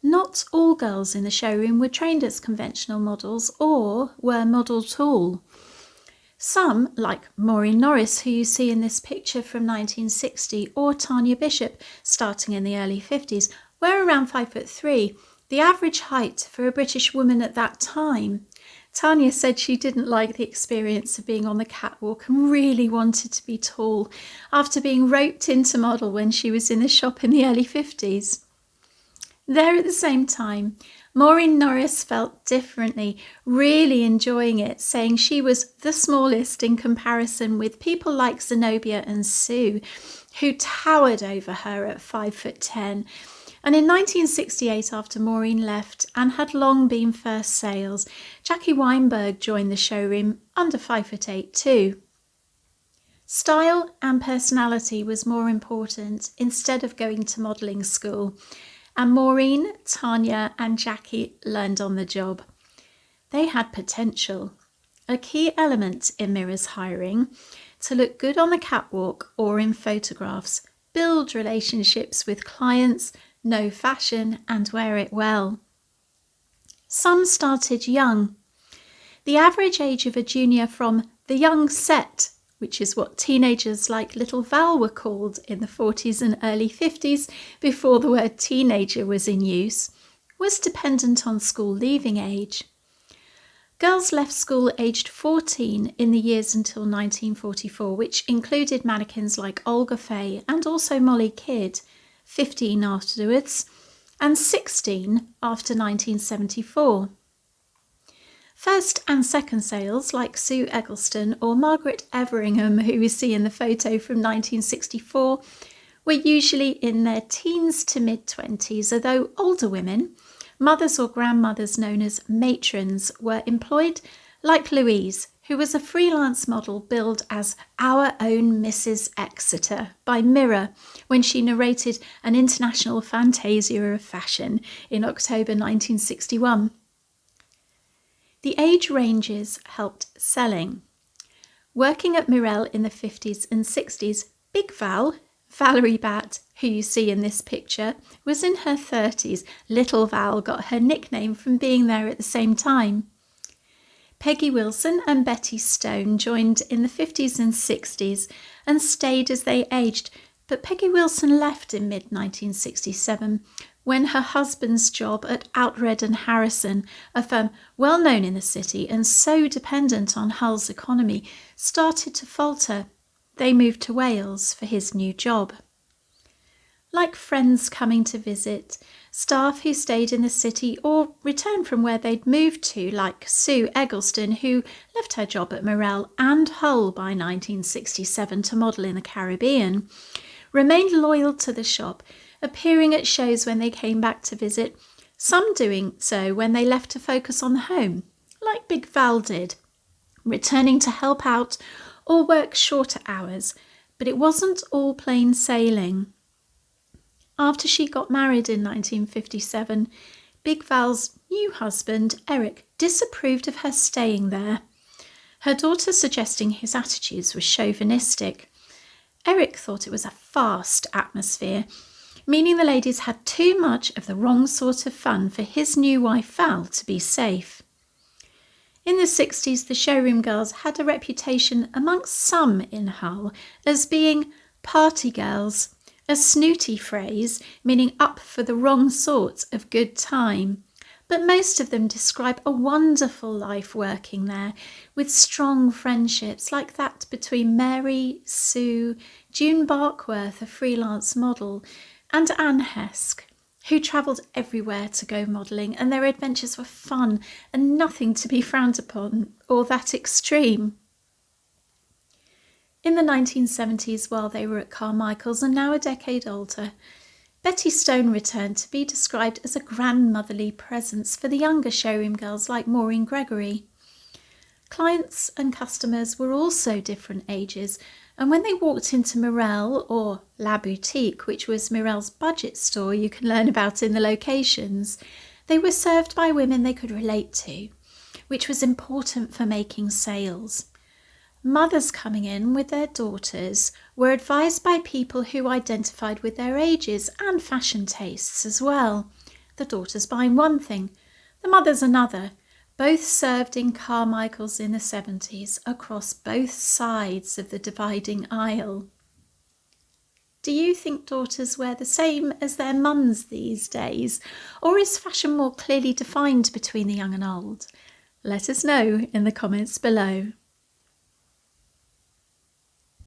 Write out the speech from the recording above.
Not all girls in the showroom were trained as conventional models or were modelled at all. Some, like Maureen Norris, who you see in this picture from 1960, or Tanya Bishop, starting in the early 50s, were around 5'3", the average height for a British woman at that time. Tanya said she didn't like the experience of being on the catwalk and really wanted to be tall after being roped into model when she was in the shop in the early 50s. There at the same time, Maureen Norris felt differently, really enjoying it, saying she was the smallest in comparison with people like Zenobia and Sue, who towered over her at 5'10". And in 1968, after Maureen left and had long been first sales, Jackie Weinberg joined the showroom under 5'8" too. Style and personality was more important instead of going to modelling school, and Maureen, Tanya and Jackie learned on the job. They had potential, a key element in Mirror's hiring, to look good on the catwalk or in photographs, build relationships with clients, know fashion and wear it well. Some started young. The average age of a junior from the young set, which is what teenagers like little Val were called in the 40s and early 50s before the word teenager was in use, was dependent on school leaving age. Girls left school aged 14 in the years until 1944, which included mannequins like Olga Fay and also Molly Kidd, 15 afterwards, and 16 after 1974. First and second sales, like Sue Eggleston or Margaret Everingham, who we see in the photo from 1964, were usually in their teens to mid-20s, although older women, mothers or grandmothers known as matrons, were employed, like Louise, who was a freelance model billed as Our Own Mrs. Exeter by Mirror when she narrated an International Fantasia of Fashion in October 1961. The age ranges helped selling. Working at Mirelle in the 50s and 60s, Big Val, Valerie Batte, who you see in this picture, was in her 30s. Little Val got her nickname from being there at the same time. Peggy Wilson and Betty Stone joined in the 50s and 60s and stayed as they aged, but Peggy Wilson left in mid-1967 when her husband's job at Oughtred and Harrison, a firm well known in the city and so dependent on Hull's economy, started to falter. They moved to Wales for his new job. Like friends coming to visit, staff who stayed in the city or returned from where they'd moved to, like Sue Eggleston, who left her job at Mirelle and Hull by 1967 to model in the Caribbean, remained loyal to the shop, appearing at shows when they came back to visit, some doing so when they left to focus on the home, like Big Val did, returning to help out or work shorter hours, but it wasn't all plain sailing. After she got married in 1957, Big Val's new husband, Eric, disapproved of her staying there, her daughter suggesting his attitudes were chauvinistic. Eric thought it was a fast atmosphere, meaning the ladies had too much of the wrong sort of fun for his new wife Val to be safe. In the 60s, the showroom girls had a reputation amongst some in Hull as being party girls, a snooty phrase meaning up for the wrong sort of good time. But most of them describe a wonderful life working there, with strong friendships like that between Mary, Sue, June Barkworth, a freelance model, and Anne Hesk, who travelled everywhere to go modelling, and their adventures were fun and nothing to be frowned upon or that extreme. In the 1970s, while they were at Carmichaels and now a decade older, Betty Stone returned to be described as a grandmotherly presence for the younger showroom girls like Maureen Gregory. Clients and customers were also different ages, and when they walked into Mirelle, or La Boutique, which was Mirelle's budget store you can learn about in the locations, they were served by women they could relate to, which was important for making sales. Mothers coming in with their daughters were advised by people who identified with their ages and fashion tastes as well. the daughter's buying one thing, the mother's another. Both served in Carmichaels in the 70s, across both sides of the dividing aisle. Do you think daughters wear the same as their mums these days, or is fashion more clearly defined between the young and old? Let us know in the comments below.